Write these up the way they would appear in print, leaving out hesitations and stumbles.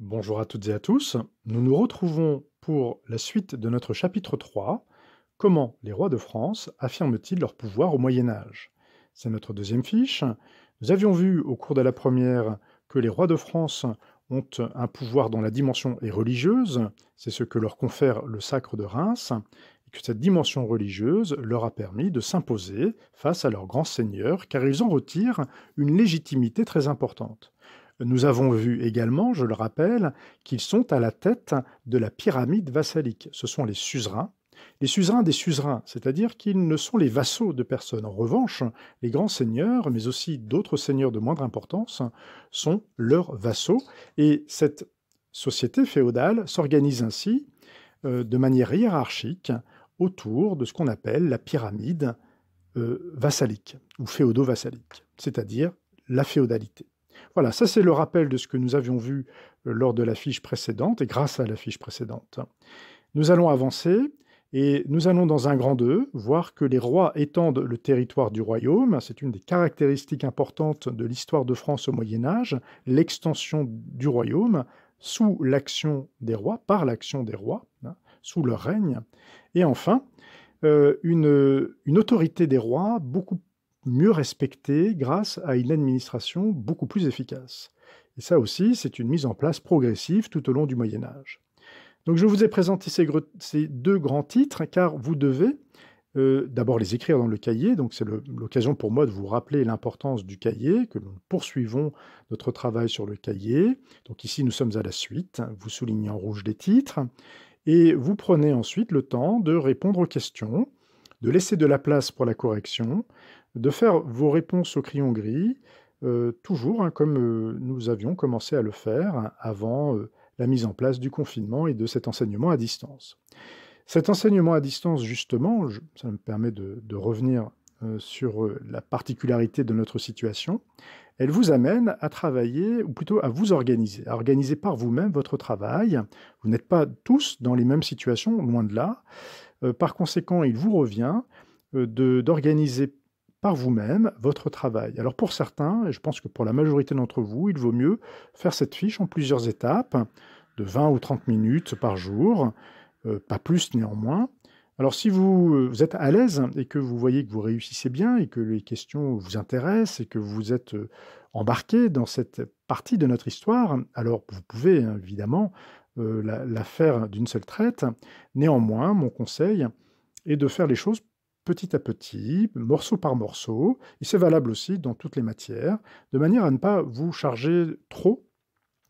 Bonjour à toutes et à tous, nous nous retrouvons pour la suite de notre chapitre 3, Comment les rois de France affirment-ils leur pouvoir au Moyen Âge? C'est notre deuxième fiche. Nous avions vu au cours de la première que les rois de France ont un pouvoir dont la dimension est religieuse, c'est ce que leur confère le sacre de Reims, et que cette dimension religieuse leur a permis de s'imposer face à leurs grands seigneurs, car ils en retirent une légitimité très importante. Nous avons vu également, je le rappelle, qu'ils sont à la tête de la pyramide vassalique. Ce sont les suzerains des suzerains, c'est-à-dire qu'ils ne sont les vassaux de personne. En revanche, les grands seigneurs, mais aussi d'autres seigneurs de moindre importance, sont leurs vassaux. Et cette société féodale s'organise ainsi de manière hiérarchique autour de ce qu'on appelle la pyramide vassalique ou féodo-vassalique, c'est-à-dire la féodalité. Voilà, ça c'est le rappel de ce que nous avions vu lors de la fiche précédente et grâce à la fiche précédente. Nous allons avancer et nous allons dans un grand 2 voir que les rois étendent le territoire du royaume. C'est une des caractéristiques importantes de l'histoire de France au Moyen Âge, l'extension du royaume sous l'action des rois, par l'action des rois, sous leur règne. Et enfin, une autorité des rois beaucoup mieux respectée grâce à une administration beaucoup plus efficace. Et ça aussi, c'est une mise en place progressive tout au long du Moyen Âge. Donc je vous ai présenté ces deux grands titres, car vous devez d'abord les écrire dans le cahier, donc c'est l'occasion pour moi de vous rappeler l'importance du cahier, que nous poursuivons notre travail sur le cahier. Donc ici, nous sommes à la suite, vous soulignez en rouge les titres, et vous prenez ensuite le temps de répondre aux questions, de laisser de la place pour la correction, de faire vos réponses au crayon gris, toujours comme nous avions commencé à le faire avant la mise en place du confinement et de cet enseignement à distance. Cet enseignement à distance, justement, ça me permet de revenir sur la particularité de notre situation, elle vous amène à travailler, ou plutôt à vous organiser, à organiser par vous-même votre travail. Vous n'êtes pas tous dans les mêmes situations, loin de là. Par conséquent, il vous revient d'organiser par vous-même votre travail. Alors pour certains, et je pense que pour la majorité d'entre vous, il vaut mieux faire cette fiche en plusieurs étapes, de 20 ou 30 minutes par jour, pas plus néanmoins. Alors si vous êtes à l'aise et que vous voyez que vous réussissez bien et que les questions vous intéressent et que vous êtes embarqué dans cette partie de notre histoire, alors vous pouvez évidemment la faire d'une seule traite. Néanmoins, mon conseil est de faire les choses petit à petit, morceau par morceau, et c'est valable aussi dans toutes les matières, de manière à ne pas vous charger trop,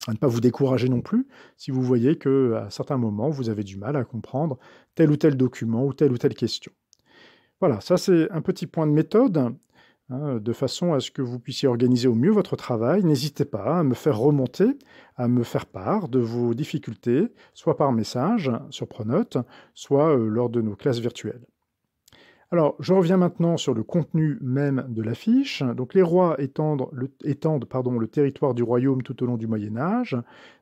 à ne pas vous décourager non plus, si vous voyez qu'à certains moments, vous avez du mal à comprendre tel ou tel document ou telle question. Voilà, ça c'est un petit point de méthode, de façon à ce que vous puissiez organiser au mieux votre travail. N'hésitez pas à me faire remonter, à me faire part de vos difficultés, soit par message sur Pronote, soit lors de nos classes virtuelles. Alors, je reviens maintenant sur le contenu même de la fiche. Donc, les rois étendent le territoire du royaume tout au long du Moyen Âge.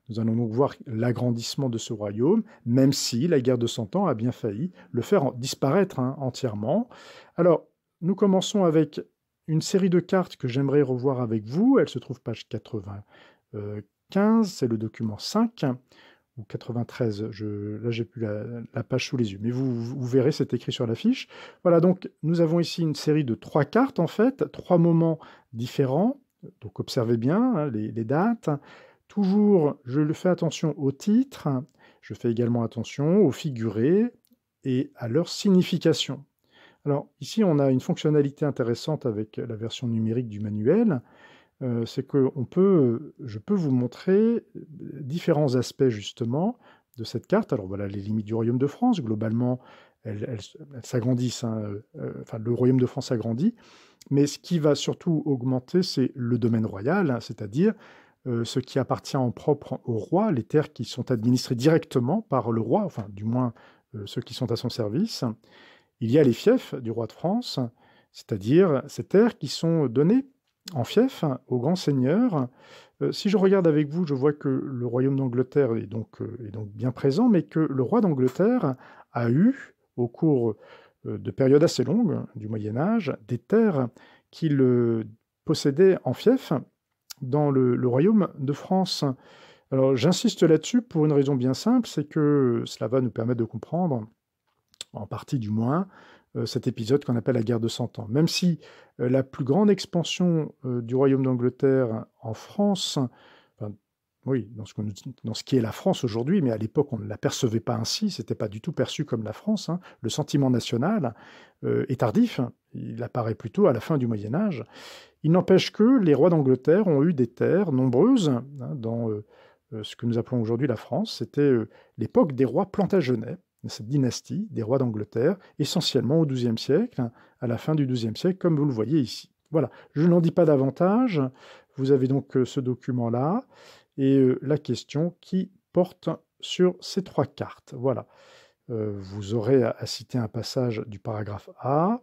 Nous allons donc voir l'agrandissement de ce royaume, même si la guerre de Cent Ans a bien failli le faire disparaître entièrement. Alors, nous commençons avec une série de cartes que j'aimerais revoir avec vous. Elle se trouve page 95, c'est le document 5 ou 93, là j'ai plus la page sous les yeux, mais vous verrez, c'est écrit sur la fiche. Voilà, donc nous avons ici une série de 3 cartes en fait, 3 moments différents, donc observez bien les dates. Toujours, je fais attention aux titres, je fais également attention aux figurés et à leur signification. Alors ici, on a une fonctionnalité intéressante avec la version numérique du manuel, c'est que je peux vous montrer différents aspects justement de cette carte. Alors voilà les limites du royaume de France, globalement elles s'agrandissent, enfin le royaume de France s'agrandit, mais ce qui va surtout augmenter, c'est le domaine royal, c'est-à-dire ce qui appartient en propre au roi, les terres qui sont administrées directement par le roi, enfin du moins ceux qui sont à son service. Il y a les fiefs du roi de France, c'est-à-dire ces terres qui sont données en fief aux grands seigneurs. Si je regarde avec vous, je vois que le royaume d'Angleterre est donc bien présent, mais que le roi d'Angleterre a eu, au cours de périodes assez longues du Moyen Âge, des terres qu'il possédait en fief dans le royaume de France. Alors j'insiste là-dessus pour une raison bien simple, c'est que cela va nous permettre de comprendre, en partie du moins, cet épisode qu'on appelle la guerre de Cent Ans. Même si la plus grande expansion du royaume d'Angleterre en France, enfin, oui, dans ce qui est la France aujourd'hui, mais à l'époque on ne l'apercevait pas ainsi, c'était pas du tout perçu comme la France, hein. Le sentiment national est tardif, hein. Il apparaît plutôt à la fin du Moyen Âge. Il n'empêche que les rois d'Angleterre ont eu des terres nombreuses, hein, dans ce que nous appelons aujourd'hui la France. C'était l'époque des rois Plantagenets, de cette dynastie des rois d'Angleterre, essentiellement au XIIe siècle, hein, à la fin du XIIe siècle, comme vous le voyez ici. Voilà, je n'en dis pas davantage. Vous avez donc ce document-là, et la question qui porte sur ces trois cartes. Voilà. Vous aurez à citer un passage du paragraphe A,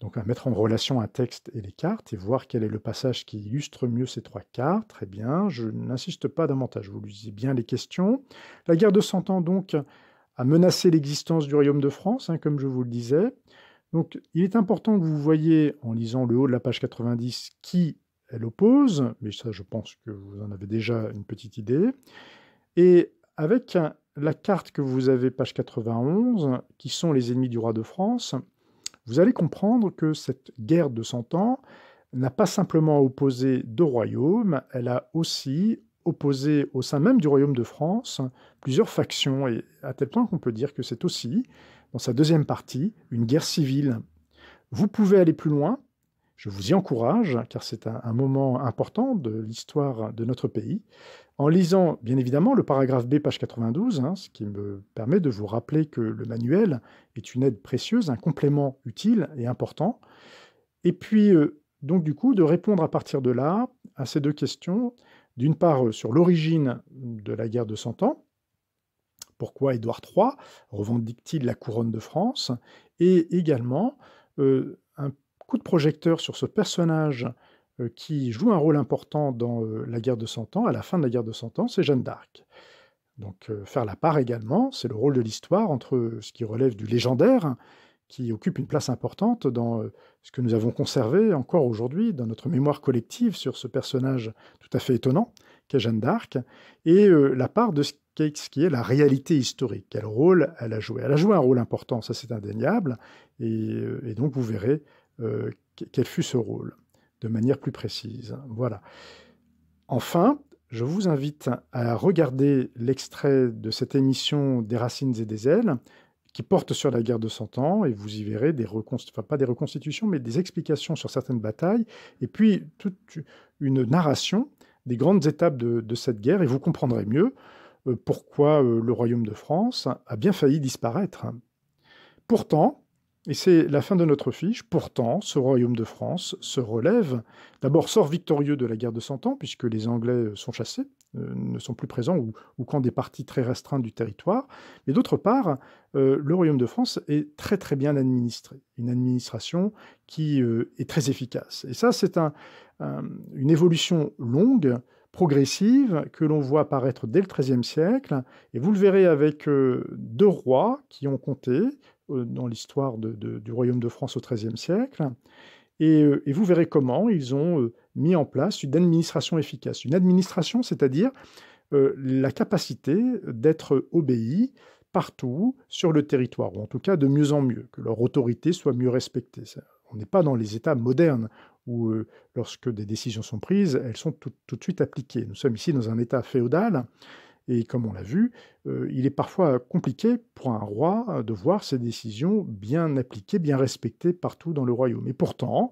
donc à mettre en relation un texte et les cartes, et voir quel est le passage qui illustre mieux ces trois cartes. Très bien, je n'insiste pas davantage, vous lisez bien les questions. La guerre de Cent Ans, donc, a menacé l'existence du royaume de France, hein, comme je vous le disais. Donc il est important que vous voyez, en lisant le haut de la page 90, qui elle oppose, mais ça je pense que vous en avez déjà une petite idée. Et avec la carte que vous avez, page 91, qui sont les ennemis du roi de France, vous allez comprendre que cette guerre de Cent Ans n'a pas simplement opposé deux royaumes, elle a aussi opposé au sein même du royaume de France plusieurs factions, et à tel point qu'on peut dire que c'est aussi, dans sa deuxième partie, une guerre civile. Vous pouvez aller plus loin, je vous y encourage, car c'est un moment important de l'histoire de notre pays, en lisant bien évidemment le paragraphe B, page 92, hein, ce qui me permet de vous rappeler que le manuel est une aide précieuse, un complément utile et important, et puis donc du coup de répondre à partir de là à ces deux questions, d'une part sur l'origine de la guerre de Cent Ans, pourquoi Édouard III revendique-t-il la couronne de France, et également un coup de projecteur sur ce personnage qui joue un rôle important dans la guerre de Cent Ans, à la fin de la guerre de Cent Ans, c'est Jeanne d'Arc. Donc faire la part également, c'est le rôle de l'histoire entre ce qui relève du légendaire, qui occupe une place importante dans ce que nous avons conservé encore aujourd'hui dans notre mémoire collective sur ce personnage tout à fait étonnant qu'est Jeanne d'Arc, et la part de ce qui est la réalité historique. Quel rôle elle a joué? Elle a joué un rôle important, ça c'est indéniable, et donc vous verrez quel fut ce rôle, de manière plus précise. Voilà. Enfin, je vous invite à regarder l'extrait de cette émission Des racines et des ailes, qui porte sur la guerre de Cent Ans, et vous y verrez pas des reconstitutions, mais des explications sur certaines batailles, et puis toute une narration des grandes étapes de cette guerre, et vous comprendrez mieux pourquoi le royaume de France a bien failli disparaître. Pourtant, et c'est la fin de notre fiche, pourtant, ce royaume de France se relève, d'abord sort victorieux de la guerre de Cent Ans, puisque les Anglais sont chassés, ne sont plus présents, ou quand des parties très restreintes du territoire, mais d'autre part, le royaume de France est très très bien administré, une administration qui est très efficace. Et ça, c'est une évolution longue, progressive, que l'on voit apparaître dès le XIIIe siècle, et vous le verrez avec deux rois qui ont compté, dans l'histoire du royaume de France au XIIIe siècle, et vous verrez comment ils ont mis en place une administration efficace. Une administration, c'est-à-dire la capacité d'être obéi partout sur le territoire, ou en tout cas de mieux en mieux, que leur autorité soit mieux respectée. On n'est pas dans les États modernes où, lorsque des décisions sont prises, elles sont tout de suite appliquées. Nous sommes ici dans un État féodal, et comme on l'a vu, il est parfois compliqué pour un roi de voir ses décisions bien appliquées, bien respectées partout dans le royaume. Et pourtant,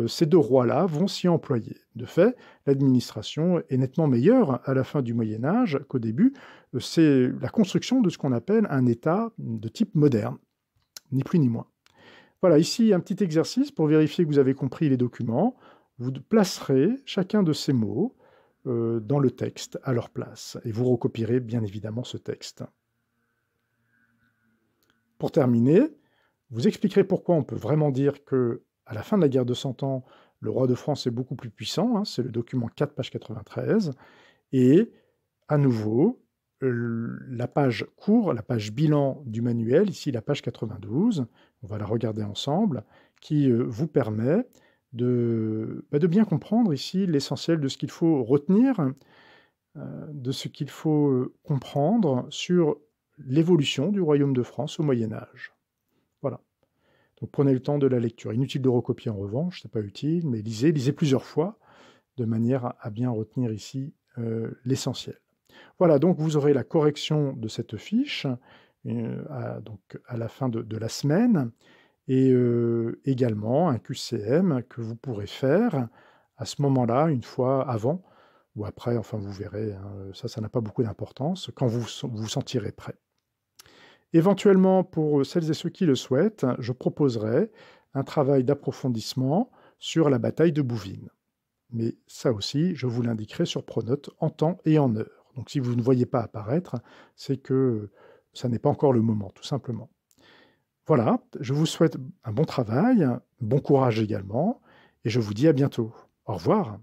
ces deux rois-là vont s'y employer. De fait, l'administration est nettement meilleure à la fin du Moyen Âge qu'au début. C'est la construction de ce qu'on appelle un État de type moderne, ni plus ni moins. Voilà, ici un petit exercice pour vérifier que vous avez compris les documents. Vous placerez chacun de ces mots dans le texte à leur place, et vous recopierez bien évidemment ce texte. Pour terminer, vous expliquerez pourquoi on peut vraiment dire que, à la fin de la guerre de Cent Ans, le roi de France est beaucoup plus puissant, hein, c'est le document 4, page 93, et à nouveau, la page court, la page bilan du manuel, ici la page 92, on va la regarder ensemble, qui vous permet de bien comprendre ici l'essentiel de ce qu'il faut retenir de ce qu'il faut comprendre sur l'évolution du royaume de France au Moyen Âge. Voilà. Donc prenez le temps de la lecture. Inutile de recopier en revanche, c'est pas utile, mais lisez plusieurs fois, de manière à bien retenir ici l'essentiel. Voilà, donc vous aurez la correction de cette fiche donc à la fin de la semaine, et également un QCM que vous pourrez faire à ce moment-là, une fois avant ou après, enfin vous verrez, hein, ça n'a pas beaucoup d'importance, quand vous vous sentirez prêt. Éventuellement, pour celles et ceux qui le souhaitent, je proposerai un travail d'approfondissement sur la bataille de Bouvines. Mais ça aussi, je vous l'indiquerai sur Pronote en temps et en heure. Donc si vous ne voyez pas apparaître, c'est que ça n'est pas encore le moment, tout simplement. Voilà, je vous souhaite un bon travail, bon courage également, et je vous dis à bientôt. Au revoir.